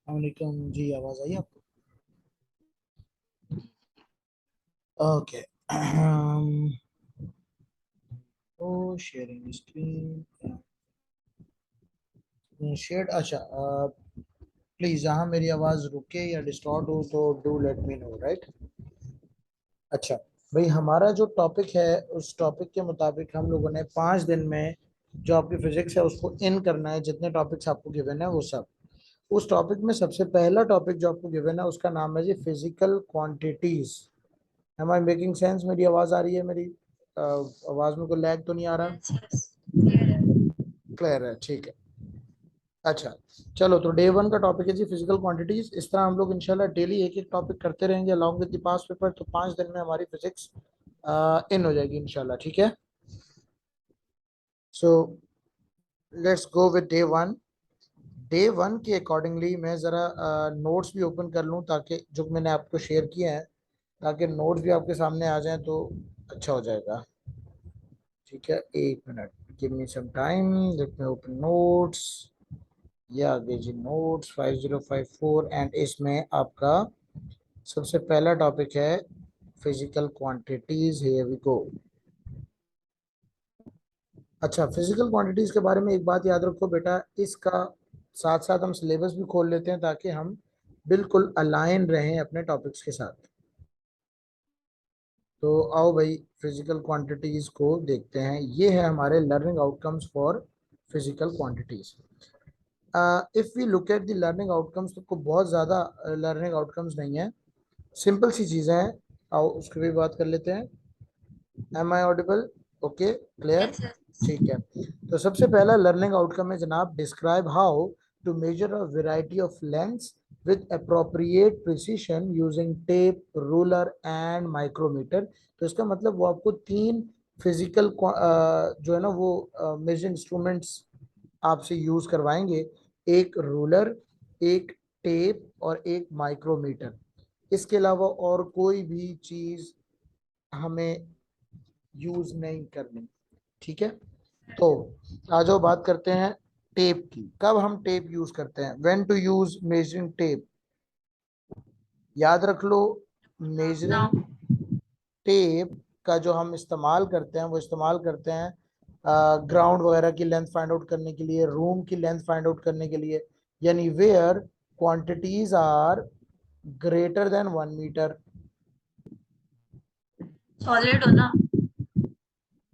वालेकुम जी, आवाज आई आपको? ओके। तो शेयरिंग स्क्रीन शेयर। अच्छा, प्लीज जहाँ मेरी आवाज रुके या डिस्टॉर्ट हो तो do let me know, right? अच्छा भाई, हमारा जो टॉपिक है उस टॉपिक के मुताबिक हम लोगों ने 5 दिन में जो आपकी फिजिक्स है उसको इन करना है। जितने टॉपिक्स आपको गिवन है वो सब। उस टॉपिक में सबसे पहला टॉपिक जो आपको गिवन है उसका नाम है जी physical quantities. Am I making sense? मेरी आवाज आ रही है? मेरी आवाज में कोई लैग तो नहीं आ रहा? यस यस क्लियर है। क्लियर है, ठीक है। अच्छा, चलो तो डे 1 का टॉपिक है जी फिजिकल क्वांटिटीज। इस तरह हम लोग इंशाल्लाह डेली एक एक टॉपिक करते रहेंगे along with the pass paper. तो 5 दिन में हमारी फिजिक्स इन हो जाएगी इंशाल्लाह, ठीक है। So let's go with day 1। Day 1 के अकॉर्डिंगली मैं ज़रा नोट्स भी ओपन कर लूँ ताकि जो मैंने आपको शेयर किए हैं ताकि नोट्स भी आपके सामने आ जाएं तो अच्छा हो जाएगा। ठीक है, 1 minute, give me some time, let me open notes. ये आ गए जी नोट्स 5054 एंड इसमें आपका सबसे पहला टॉपिक है physical quantities. Here we go. अच्छा, फिजिकल क्वांटिटीज के बारे में एक बात याद रखो बेटा, इसका साथ साथ हम सिलेबस भी खोल लेते हैं ताकि हम बिल्कुल अलाइन रहें अपने टॉपिक्स के साथ। तो आओ भाई, फिजिकल क्वांटिटीज को देखते हैं। ये है हमारे learning outcomes for physical quantities. If we look at the learning outcomes तो बहुत ज़्यादा लर्निंग आउटकम्स नहीं है, सिंपल सी चीज़ें हैं। आओ उसकी भी बात कर लेते हैं। Am I audible? Okay, clear? Yes yes. ठीक है। तो सबसे पहला लर्निंग आउटकम है जनाब, describe how to measure a variety of lengths with appropriate precision using tape, ruler and micrometer. तो इसका मतलब वो आपको 3 फिजिकल जो है ना वो मेजरिंग इंस्ट्रूमेंट्स आपसे यूज करवाएंगे। एक रूलर, एक टेप और एक माइक्रोमीटर। इसके अलावा और कोई भी चीज हमें यूज नहीं करनी, ठीक है। तो आ जाओ बात करते हैं टेप की। कब हम टेप यूज करते हैं? When to use measuring tape? याद रख लो, नाउ मेजरिंग टेप का जो हम इस्तेमाल करते हैं वो इस्तेमाल करते हैं ग्राउंड वगैरह की लेंथ फाइंड आउट करने के लिए, रूम की लेंथ फाइंड आउट करने के लिए, यानी where quantities are greater than 1 metre. Solid हो ना।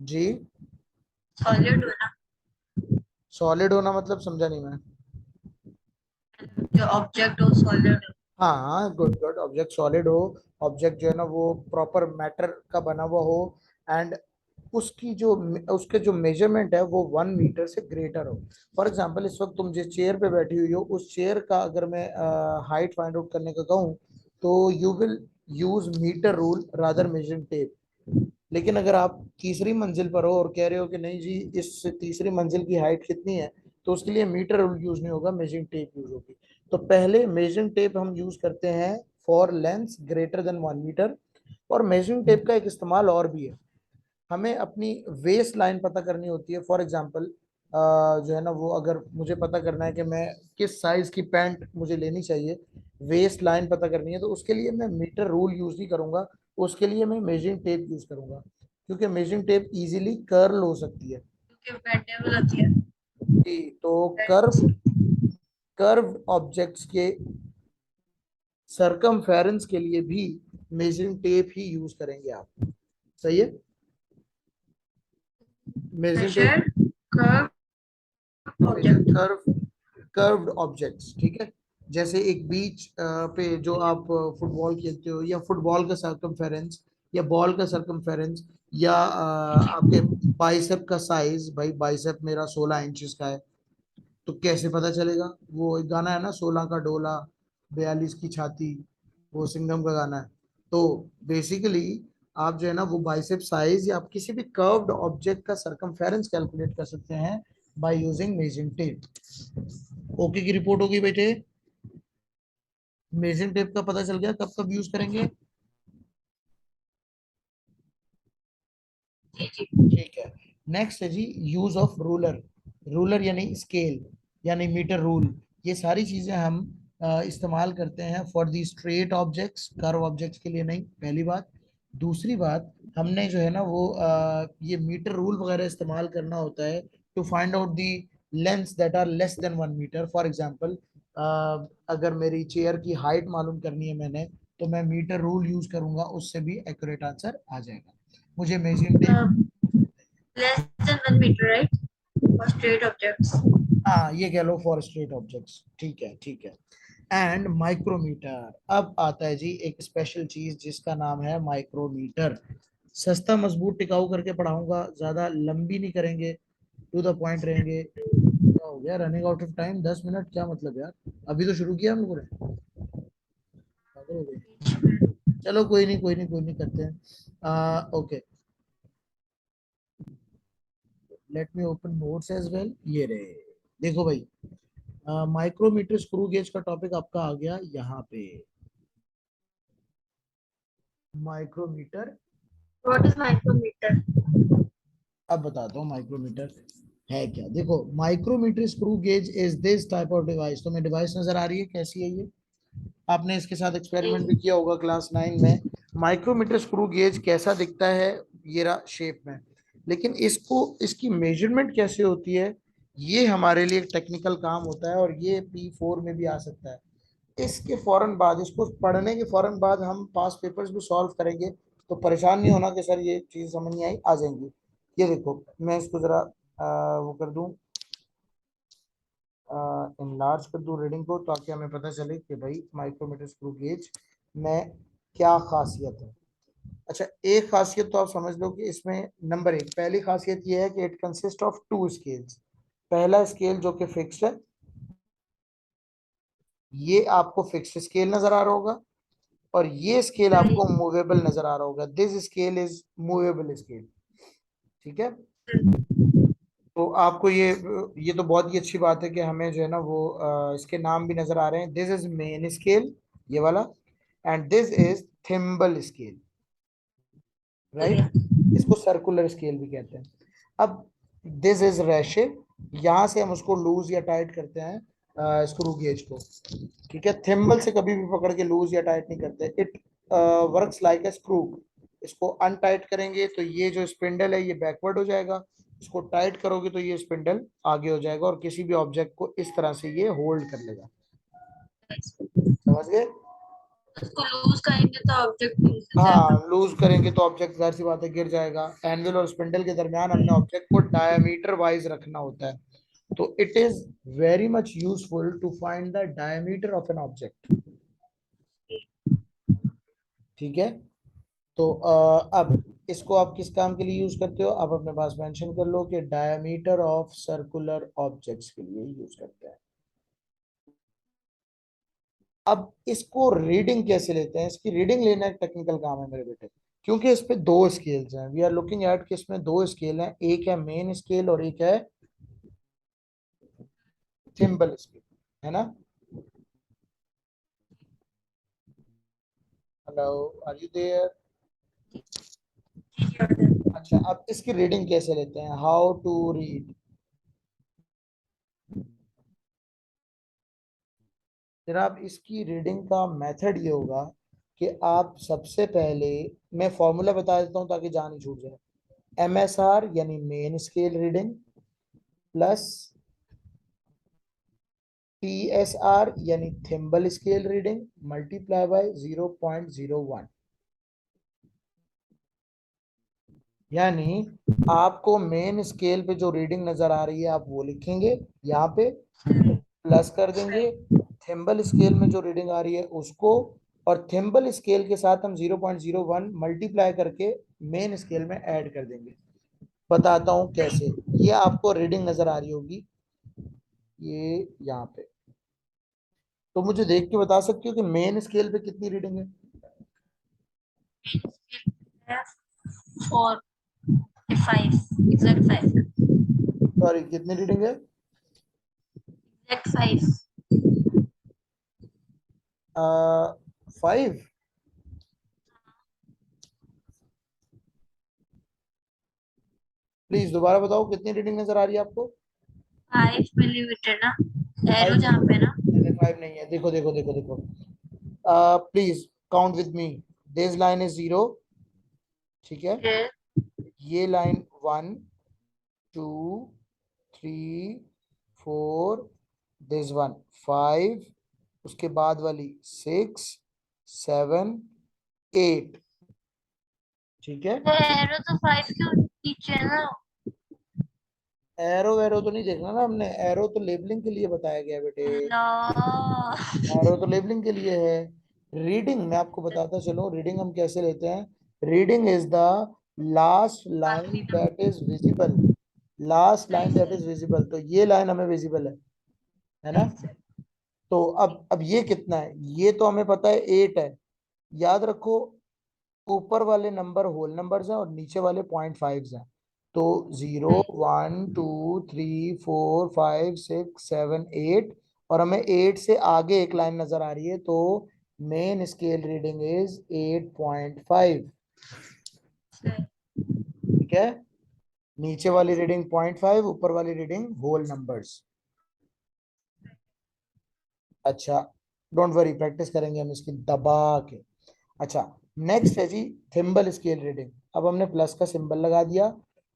जी? सॉलिड हो ना। सॉलिड होना मतलब समझा नहीं मैं। जो ऑब्जेक्ट हो सॉलिड हो। हाँ हाँ, गुड गुड, ऑब्जेक्ट सॉलिड हो। ऑब्जेक्ट जो है ना वो प्रॉपर मैटर का बना हुआ हो एंड उसकी जो उसके जो मेजरमेंट है वो 1 मीटर से ग्रेटर हो। फॉर एग्जांपल, इस वक्त तुम जिस चेयर पे बैठी हुई हो उस चेयर का अगर मैं हाइट फाइंड आउट करने का कहूँ तो you will use metre rule rather measuring tape. लेकिन अगर आप तीसरी मंजिल पर हो और कह रहे हो कि नहीं जी इस तीसरी मंजिल की हाइट कितनी है, तो उसके लिए मीटर रूल यूज नहीं होगा, मेजरिंग टेप यूज होगी। तो पहले मेजरिंग टेप हम यूज करते हैं for length greater than 1 metre. और मेजरिंग टेप का एक इस्तेमाल और भी है। हमें अपनी वेस्ट लाइन पता करनी होती है। फॉर एग्जांपल, जो है ना वो अगर मुझे पता करना है कि मैं किस साइज की पैंट मुझे लेनी चाहिए, वेस्ट लाइन पता करनी है, तो उसके लिए मैं मीटर रूल यूज नहीं करूंगा, उसके लिए मैं मेजरिंग टेप यूज करूंगा। क्योंकि मेजरिंग टेप इजीली कर्ल हो सकती है। क्योंकि बेंडेबल होती है। जी, तो बेंड हो कर्व सकती कर्व ऑब्जेक्ट्स के सरकमफेरेंस के लिए भी मेजरिंग टेप ही यूज करेंगे आप। सही है। है। Measuring tape, measure curve measure object. Curved objects, ठीक है। जैसे एक बीच पे जो आप फुटबॉल खेलते हो, या फुटबॉल का सरकमफेरेंस, या बॉल का सरकमफेरेंस, या आपके बाइसेप का साइज। भाई बाइसेप मेरा 16 इंचज का है, तो कैसे पता चलेगा? वो एक गाना है ना, 16 का डोला 42 की छाती, वो सिंघम का गाना है। तो बेसिकली आप जो है ना वो बाइसेप साइज या आप किसी भी कर्व्ड ऑब्जेक्ट का सरकमफेरेंस कैलकुलेट कर सकते हैं by using measuring tape. Okay की रिपोर्ट होगी बेटे? मेजरिंग टेप का पता चल गया कब कब यूज करेंगे? जी जी। ठीक है। नेक्स्ट है जी यूज ऑफ रूलर। रूलर यानी स्केल, यानी मीटर रूल। ये सारी चीजें हम इस्तेमाल करते हैं for the straight objects, curve objects के लिए नहीं, पहली बात। दूसरी बात, हमने जो है ना वो ये मीटर रूल वगैरह इस्तेमाल करना होता है to find out the lengths that are less than 1 metre. For example, अगर मेरी चेयर की हाइट मालूम करनी है मैंने, तो मैं मीटर रूल यूज करूंगा, उससे भी एक्यूरेट आंसर आ जाएगा। मुझे measuring tape, less than 1 metre right for straight objects. हाँ ये कह लो फॉर स्ट्रेट ऑब्जेक्ट्स, ठीक है ठीक है। एंड माइक्रोमीटर, अब आता है जी एक स्पेशल चीज जिसका नाम है माइक्रोमीटर। सस्ता मजबूत टिकाऊ करके पढ़ाऊंगा, ज्यादा लंबी नहीं करेंगे, टू द पॉइंट रहेंगे। क्या हो गया, running out of time, 10 minute क्या मतलब यार, अभी तो शुरू किया हम लोगों ने, पागल हो गए। चलो कोई नहीं कोई नहीं कोई नहीं, करते हैं। Okay, let me open notes as well, ये रहे। देखो भाई, माइक्रोमीटर स्क्रू गेज का टॉपिक आपका आ गया यहाँ पे। Micrometer, what is micrometer? अब बताता हूँ माइक्रोमीटर है क्या। देखो, micrometer screw gauge is this type of device. तुम्हें डिवाइस नजर आ रही है, कैसी है ये? आपने इसके साथ एक्सपेरिमेंट भी किया होगा क्लास 9 में। माइक्रोमीटर स्क्रू गेज कैसा दिखता है, ये रहा शेप में। लेकिन इसको, इसकी मेजरमेंट कैसे होती है, ये हमारे लिए एक टेक्निकल काम होता है, और ये P4 में भी आ सकता है। इसके फौरन बाद, इसको पढ़ने के फौरन बाद हम पास पेपर्स भी सॉल्व करेंगे, तो परेशान नहीं होना कि सर ये चीज समझ नहीं आई, आ जाएंगी। ये देखो, मैं इसको जरा वो कर दूं, इनलार्ज कर दूं रीडिंग को, ताकि हमें पता चले कि भाई माइक्रोमीटर स्क्रू गेज में क्या खासियत है। अच्छा, एक खासियत तो आप समझ लो कि इसमें नंबर 1, पहली खासियत ये है कि इट कंसिस्ट ऑफ 2 स्केल्स। पहला स्केल जो कि फिक्स्ड है, ये आपको फिक्स्ड स्केल नजर आ रहा होगा, और ये स्केल आपको मूवेबल नजर आ रहा होगा। This scale is movable scale, ठीक है। तो आपको ये तो बहुत ही अच्छी बात है कि हमें जो है ना वो इसके नाम भी नजर आ रहे हैं। दिस इज मेन स्केल, ये वाला, and this is thimble scale, right. इसको सर्कुलर स्केल भी कहते हैं। अब दिस इज रेशे, यहाँ से हम उसको लूज या टाइट करते हैं स्क्रू गेज को, ठीक है। थिम्बल से कभी भी पकड़ के लूज या टाइट नहीं करते। It works like a screw. इसको अनटाइट करेंगे तो ये जो स्पिंडल है ये बैकवर्ड हो जाएगा, इसको टाइट करोगे तो ये स्पिंडल आगे हो जाएगा, और किसी भी ऑब्जेक्ट को इस तरह से ये होल्ड कर लेगा। समझ गए? उसको लूज करेंगे तो ऑब्जेक्ट लूज हो जाएगा। हाँ, लूज करेंगे तो ऑब्जेक्ट जाहिर सी बात है गिर जाएगा। एनविल और स्पिंडल के दरमियान हमने ऑब्जेक्ट को डायमीटर वाइज रखना होता है। तो it is very much useful to find the diameter of an object, ठीक है। तो अब इसको आप किस काम के लिए यूज करते हो, आप अपने पास मेंशन कर लो कि डायमीटर ऑफ सर्कुलर ऑब्जेक्ट्स के लिए यूज करते हैं। अब इसको रीडिंग कैसे लेते हैं, इसकी रीडिंग लेना एक टेक्निकल काम है मेरे बेटे, क्योंकि इस पे 2 स्केल्स हैं। वी आर लुकिंग एट कि इसमें 2 स्केल हैं, एक है मेन स्केल और एक है थिम्बल स्केल, है ना। Hello, are you there? अच्छा, अब इसकी रीडिंग कैसे लेते हैं, हाउ टू रीड। जनाब, इसकी रीडिंग का मेथड ये होगा कि आप सबसे पहले, मैं फॉर्मूला बता देता हूँ ताकि जान ही छूट जाए। MSR यानी main scale reading, plus TSR यानी thimble scale reading, multiply by 0.01। यानी आपको मेन स्केल पे जो रीडिंग नजर आ रही है आप वो लिखेंगे यहाँ पे, प्लस कर देंगे थिम्बल स्केल में जो रीडिंग आ रही है उसको, और थिम्बल स्केल के साथ हम 0.01 मल्टीप्लाई करके मेन स्केल में ऐड कर देंगे। बताता हूँ कैसे। ये आपको रीडिंग नजर आ रही होगी, ये यहाँ पे। तो मुझे देख के बता सकती हो कि मेन स्केल पे कितनी रीडिंग है? Four, five, exact five, sorry, कितनी रीडिंग है? Exact five. 5। प्लीज दोबारा बताओ कितनी रीडिंग नजर आ रही है आपको? 5 मिलीमीटर ना, एरो 5 जहाँ पे ना। 5 नहीं है, देखो देखो देखो देखो, please count with me. This line is 0, ठीक है, Yes. ये लाइन 1 2 3 4, दिस वन 5, उसके बाद वाली 6 7 8, ठीक है। तो एरो तो 5 क्यों नीचे है ना? एरो वैरो तो नहीं देखना ना हमने, एरो तो लेबलिंग के लिए बताया गया है बेटे, अल्लाह। एरो तो लेबलिंग के लिए है। रीडिंग मैं आपको बताता चलो, रीडिंग हम कैसे लेते हैं। Reading is the last line आखिरी that number. Is visible, last सही लाइन दैट सही इज विजिबल, तो ये लाइन हमें विजिबल है ना। सही सही। तो अब ये कितना है, ये तो हमें पता है 8 है। याद रखो, ऊपर वाले नंबर होल नंबर्स हैं और नीचे वाले पॉइंट फाइव हैं। तो 0 1 2 3 4 5 6 7 8, और हमें 8 से आगे एक लाइन नजर आ रही है, तो मेन स्केल रीडिंग इज 8.5, सही। ठीक है। नीचे वाली रीडिंग 0.5, ऊपर वाली रीडिंग होल नंबर्स। अच्छा, डोंट वरी, प्रैक्टिस करेंगे हम इसकी दबा के। अच्छा, नेक्स्ट है जी थिम्बल स्केल रीडिंग। अब हमने प्लस का सिंबल लगा दिया,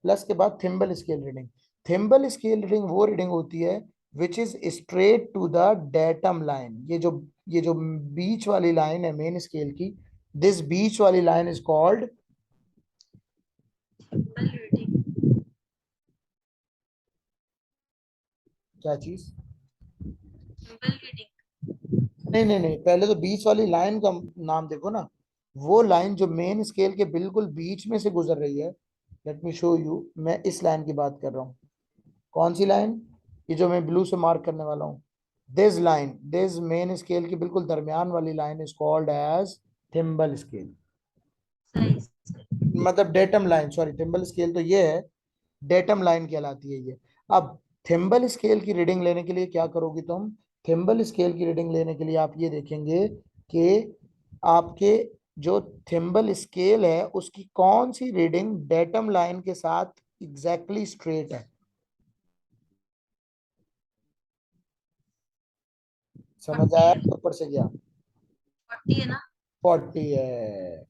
प्लस के बाद thimble scale reading. Thimble scale reading वो रीडिंग होती है which is straight to the datum line. ये जो बीच वाली लाइन है मेन स्केल की, दिस बीच वाली line is called simple reading. क्या चीज। Simple reading. नहीं नहीं नहीं, पहले तो बीच वाली लाइन का नाम देखो ना, वो लाइन जो मेन स्केल के बिल्कुल बीच में से गुजर रही है। लेट मी शो यू, मैं इस लाइन की बात कर रहा हूँ। कौन सी लाइन, ये जो मैं ब्लू से मार्क करने वाला हूँ, this line, this main scale की बिल्कुल दरमियान वाली line is called as thimble scale, सही सही। मतलब datum line, sorry thimble scale तो ये है, डेटम लाइन कहलाती है ये। अब थिम्बल स्केल की रीडिंग लेने के लिए क्या करोगी तुम, थिम्बल स्केल की रीडिंग लेने के लिए आप ये देखेंगे कि आपके जो थिम्बल स्केल है उसकी कौन सी रीडिंग डेटम लाइन के साथ एग्जैक्टली स्ट्रेट है। समझ 40 आया है। तो ऊपर से गया। 40 है ना? 40 है,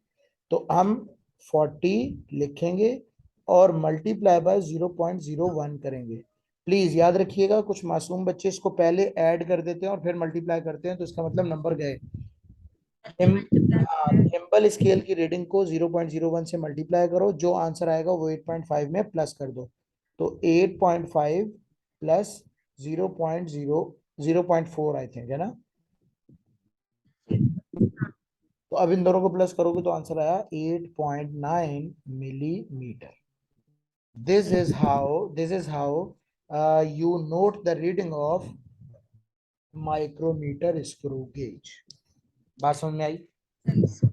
तो हम 40 लिखेंगे और मल्टीप्लाई बाय 0.01 करेंगे। प्लीज याद रखिएगा, कुछ मासूम बच्चे इसको पहले ऐड कर देते हैं और फिर मल्टीप्लाई करते हैं, तो इसका मतलब नंबर गए। पहले मल्टीप्लाई। थिम्बल स्केल की रीडिंग को 0.01 से मल्टीप्लाई करो, जो आंसर आएगा वो 8.5 में प्लस कर दो। तो 8.5 प्लस 0.4 आई थिंक, है ना। तो अब इन दोनों को प्लस करोगे तो आंसर आया 8.9 millimetre. This is how you note the reading of micrometer screw gauge. बात समझ में आई। सही सही।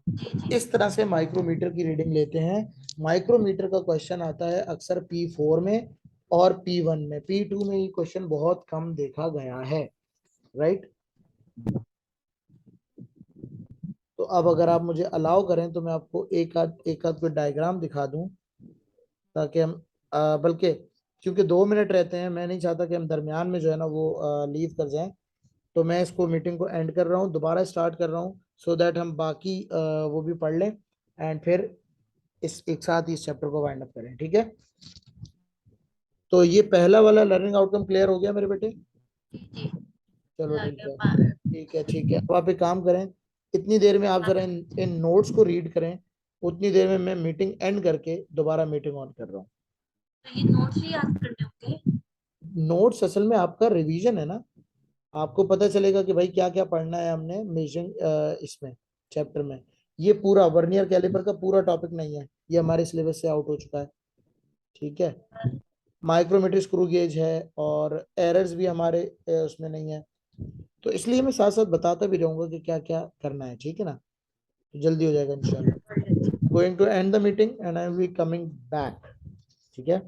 जी जी। इस तरह से माइक्रोमीटर की रीडिंग लेते हैं। माइक्रोमीटर का क्वेश्चन आता है अक्सर P4 में और P1 में, P2 में ये क्वेश्चन बहुत कम देखा गया है, राइट। तो अब अगर आप मुझे अलाउ करें तो मैं आपको एक आध कोई डायग्राम दिखा दूं, ताकि हम बल्कि क्योंकि 2 मिनट रहते हैं, मैं नहीं चाहता कि हम दरमियान में जो है ना वो लीव कर जाएं। तो मैं इसको मीटिंग को एंड कर रहा हूँ, दोबारा स्टार्ट कर रहा हूँ, सो दैट हम बाकी वो भी पढ़ लें एंड फिर इस एक साथ ही इस चैप्टर को वाइंड अप करें, ठीक है। तो ये पहला वाला लर्निंग आउटकम क्लियर हो गया मेरे बेटे। जी जी। चलो आ ठीक गया है, बाहर। ठीक है, ठीक है। अब आप एक काम करें, इतनी देर में आप जरा इन नोट्स को रीड करें, उतनी देर में मैं मीटिंग एंड करके दोबारा मीटिंग ऑन कर रहा हूँ। तो ये नोट्स ही याद करने होंगे? नोट्स असल में आपका रिवीजन है ना, आपको पता चलेगा कि भाई क्या क्या पढ़ना है हमने मेजरिंग इसमें चैप्टर में। ये पूरा वर्नियर कैलिपर का पूरा टॉपिक नहीं है, ये हमारे सिलेबस से आउट हो चुका है, ठीक है। माइक्रोमीटर स्क्रू गेज है और एरर्स भी हमारे उसमें नहीं है, तो इसलिए मैं साथ साथ बताता भी रहूंगा कि क्या क्या करना है, ठीक है ना। तो जल्दी हो जाएगा इंशाल्लाह। Going to end the meeting and I will be coming back, ठीक है।